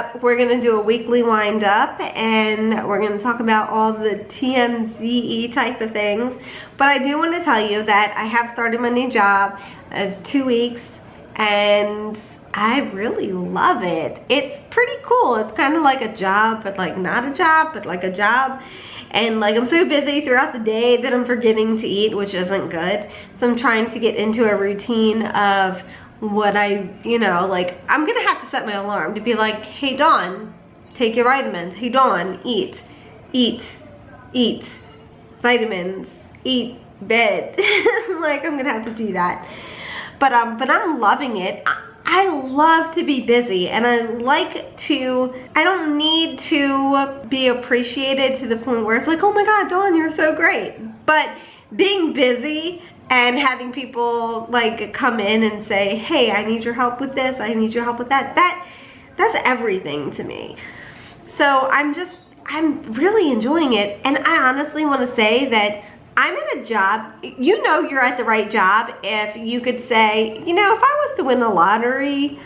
up, we're gonna do a weekly wind up and we're gonna talk about all the TMZE type of things. But I do want to tell you that I have started my new job 2 weeks and I really love it. It's pretty cool. It's kind of like a job, but like not a job, but like a job. And like I'm so busy throughout the day that I'm forgetting to eat, which isn't good. So I'm trying to get into a routine of what I, you know, like I'm gonna have to set my alarm to be like, hey Dawn, take your vitamins. Hey Dawn, eat, vitamins, eat, bed. Like I'm gonna have to do that. But I'm loving it. I love to be busy and I don't need to be appreciated to the point where it's like, oh my God, Dawn, you're so great. But being busy and having people like come in and say, hey, I need your help with this, I need your help with that, that's everything to me. So I'm really enjoying it. And I honestly want to say that I'm in a job, you know you're at the right job if you could say, you know, if I was to win the lottery,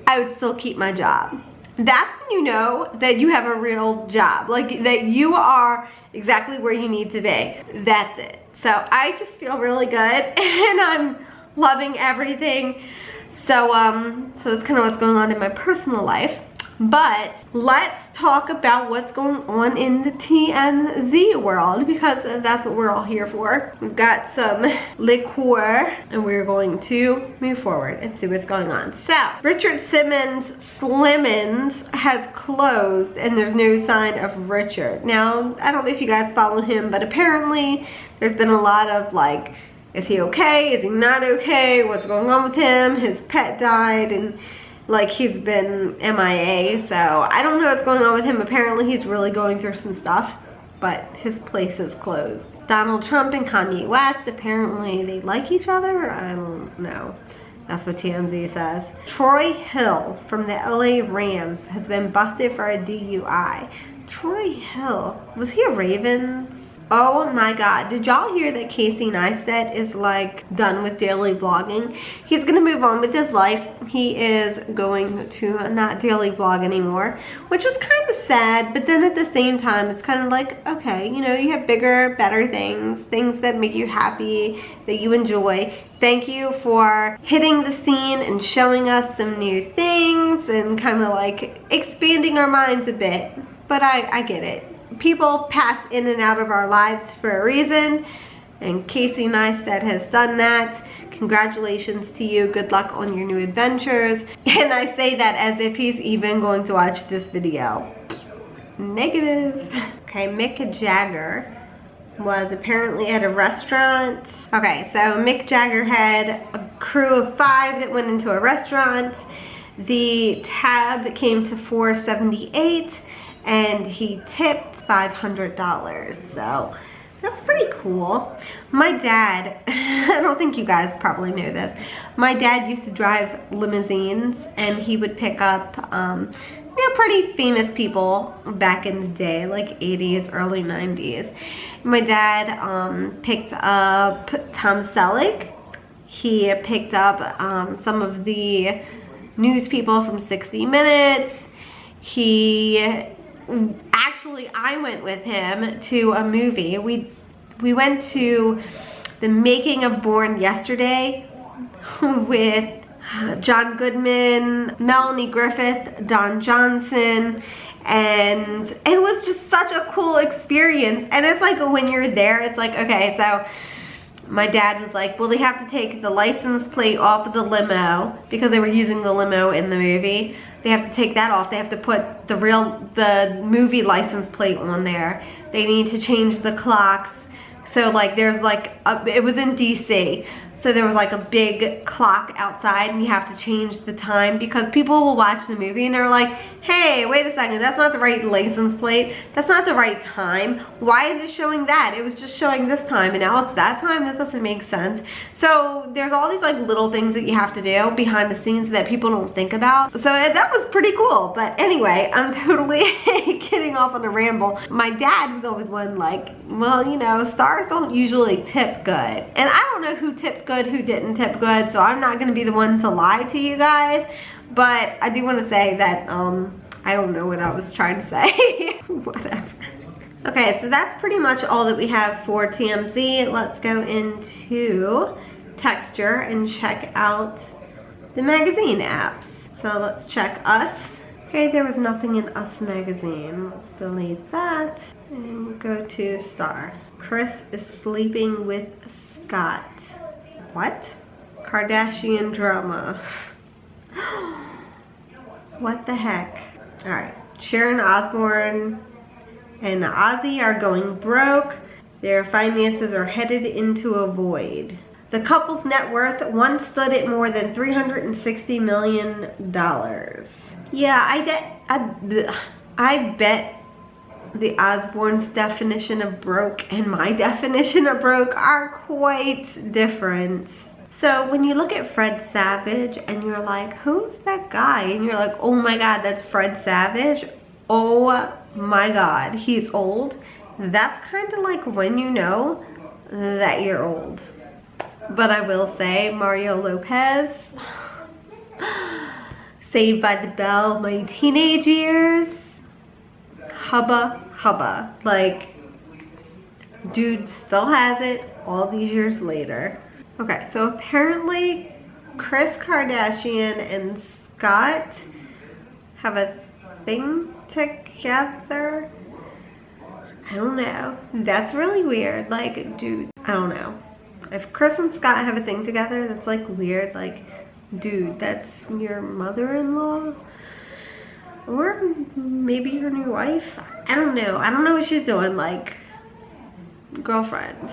I would still keep my job. That's when you know that you have a real job, like that you are exactly where you need to be. That's it. So I just feel really good and I'm loving everything. So that's kind of what's going on in my personal life. But let's talk about what's going on in the TMZ world, because that's what we're all here for. We've got some liqueur and we're going to move forward and see what's going on. So Richard Simmons Slimmons has closed and there's no sign of Richard. Now, I don't know if you guys follow him, but apparently there's been a lot of like, is he okay? Is he not okay? What's going on with him? His pet died and like he's been MIA, so I don't know what's going on with him. Apparently he's really going through some stuff, but his place is closed. Donald Trump and Kanye West, apparently they like each other. I don't know. That's what TMZ says. Troy Hill from the LA Rams has been busted for a DUI. Troy Hill, was he a Ravens? Oh my God, did y'all hear that Casey Neistat is like done with daily vlogging? He's gonna move on with his life. He is going to not daily vlog anymore, which is kind of sad, but then at the same time, it's kind of like, okay, you know, you have bigger, better things that make you happy, that you enjoy. Thank you for hitting the scene and showing us some new things and kind of like expanding our minds a bit, but I get it. People pass in and out of our lives for a reason, and Casey Neistat has done that. Congratulations to you. Good luck on your new adventures. And I say that as if he's even going to watch this video. Negative. Okay, Mick Jagger was apparently at a restaurant. Okay, so Mick Jagger had a crew of 5 that went into a restaurant. The tab came to $4.78 and he tipped $500, so that's pretty cool. My dad, I don't think you guys probably know this, my dad used to drive limousines and he would pick up you know, pretty famous people back in the day, like 80s, early 90s. My dad picked up Tom Selleck. He picked up some of the news people from 60 Minutes. Actually, I went with him to a movie. We went to The Making of Born Yesterday with John Goodman, Melanie Griffith, Don Johnson, and it was just such a cool experience. And it's like when you're there, it's like, okay, so my dad was like, well, they have to take the license plate off of the limo because they were using the limo in the movie. They have to take that off. They have to put the movie license plate on there. They need to change the clocks. So like there's like, it was in DC. So there was like a big clock outside and you have to change the time because people will watch the movie and they're like, hey, wait a second, that's not the right license plate. That's not the right time. Why is it showing that? It was just showing this time and now it's that time? That doesn't make sense. So there's all these like little things that you have to do behind the scenes that people don't think about. So that was pretty cool. But anyway, I'm totally getting off on a ramble. My dad was always one like, well, you know, stars don't usually tip good. And I don't know who tipped good, who didn't tip good, so I'm not gonna be the one to lie to you guys, but I do want to say that I don't know what I was trying to say. Whatever. Okay, so that's pretty much all that we have for TMZ. Let's go into Texture and check out the magazine apps. So let's check Us. Okay, there was nothing in Us magazine. Let's delete that and go to Star. Chris is sleeping with Scott. What? Kardashian drama. What the heck? All right, Sharon Osbourne and Ozzy are going broke. Their finances are headed into a void. The couple's net worth once stood at more than $360 million. Yeah, I bet the Osbournes' definition of broke and my definition of broke are quite different. So when you look at Fred Savage and you're like, who's that guy? And you're like, oh my God, that's Fred Savage. Oh my God, he's old. That's kind of like when you know that you're old. But I will say, Mario Lopez, Saved by the Bell, my teenage years, hubba hubba. Like, dude still has it all these years later. Okay, so apparently Kris Kardashian and Scott have a thing together. I don't know. That's really weird. Like, dude, I don't know. If Kris and Scott have a thing together, that's like weird. Like, dude, that's your mother-in-law? Or maybe your new wife? I don't know. I don't know what she's doing. Like, girlfriends.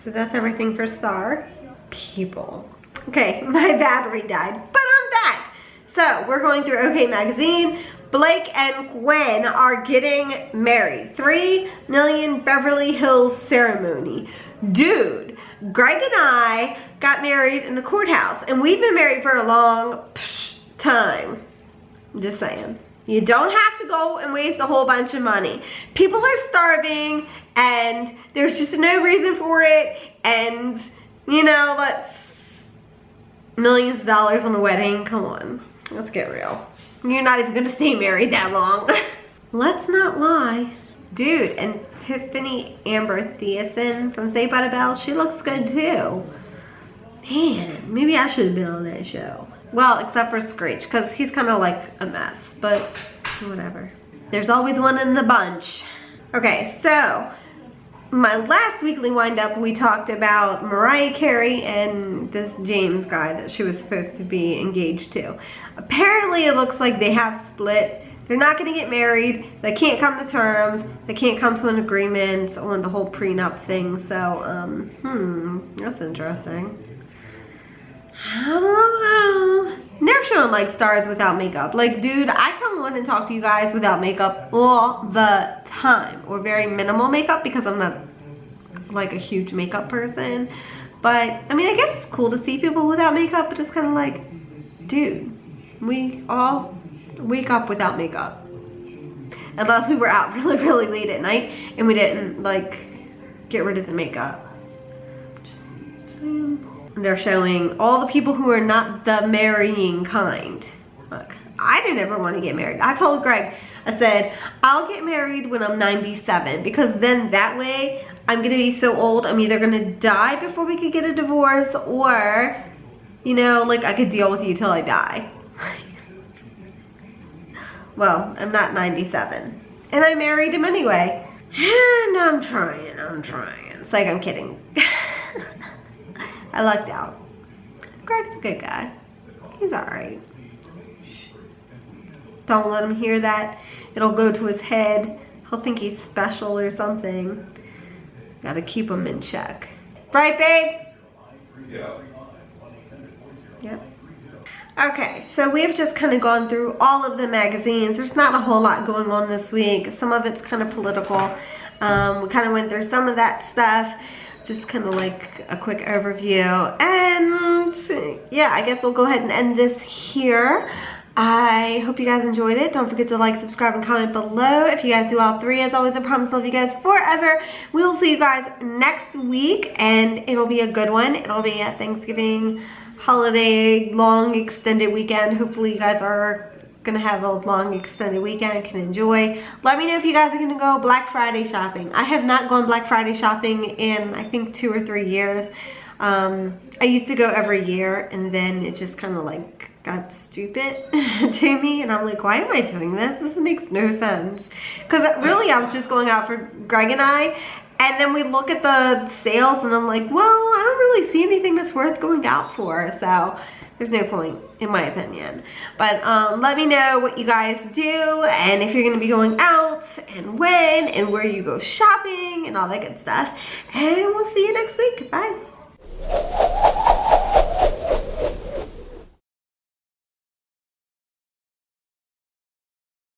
So that's everything for Star. People. Okay, my battery died, but I'm back. So we're going through OK Magazine. Blake and Gwen are getting married. 3 million Beverly Hills ceremony. Dude, Greg and I got married in the courthouse, and we've been married for a long time. I'm just saying. You don't have to go and waste a whole bunch of money. People are starving, and there's just no reason for it, and you know, let's millions of dollars on a wedding. Come on, let's get real. You're not even gonna stay married that long. Let's not lie. Dude, and Tiffany Amber Thiessen from Saved by the Bell, she looks good too. Man, maybe I should have been on that show. Well, except for Screech, because he's kind of like a mess, but whatever. There's always one in the bunch. Okay, so my last weekly wind-up, we talked about Mariah Carey and this James guy that she was supposed to be engaged to. Apparently, it looks like they have split. They're not going to get married. They can't come to terms. They can't come to an agreement on the whole prenup thing. So, that's interesting. I don't know. They're showing like stars without makeup. Like, dude, I come on and talk to you guys without makeup all the time, or very minimal makeup, because I'm not like a huge makeup person. But I mean, I guess it's cool to see people without makeup, but it's kind of like, dude, we all wake up without makeup, unless we were out really, really late at night and we didn't like get rid of the makeup. Just saying. They're showing all the people who are not the marrying kind. Look, I didn't ever want to get married. I told Greg, I said, I'll get married when I'm 97, because then that way I'm going to be so old, I'm either going to die before we could get a divorce, or, you know, like I could deal with you till I die. Well, I'm not 97. And I married him anyway. And I'm trying. It's like, I'm kidding. I lucked out. Greg's a good guy. He's alright. Don't let him hear that. It'll go to his head. He'll think he's special or something. Gotta keep him in check. Right, babe? Yeah. Yep. Okay, so we've just kind of gone through all of the magazines. There's not a whole lot going on this week. Some of it's kind of political. We kind of went through some of that stuff. Just kind of like a quick overview. And yeah, I guess we'll go ahead and end this here. I hope you guys enjoyed it. Don't forget to like, subscribe, and comment below. If you guys do all three, as always, I promise to love you guys forever. We will see you guys next week, and it'll be a good one. It'll be a Thanksgiving holiday, long extended weekend. Hopefully you guys are gonna have a long extended weekend, can enjoy. Let me know if you guys are gonna go Black Friday shopping. I have not gone Black Friday shopping in I think 2 or 3 years. I used to go every year, and then it just kind of like got stupid to me, and I'm like, why am I doing this? This makes no sense. Because really I was just going out for Greg and I, and then we look at the sales and I'm like, well, I don't really see anything that's worth going out for, so there's no point, in my opinion. But let me know what you guys do, and if you're gonna be going out, and when, and where you go shopping, and all that good stuff. And we'll see you next week. Bye.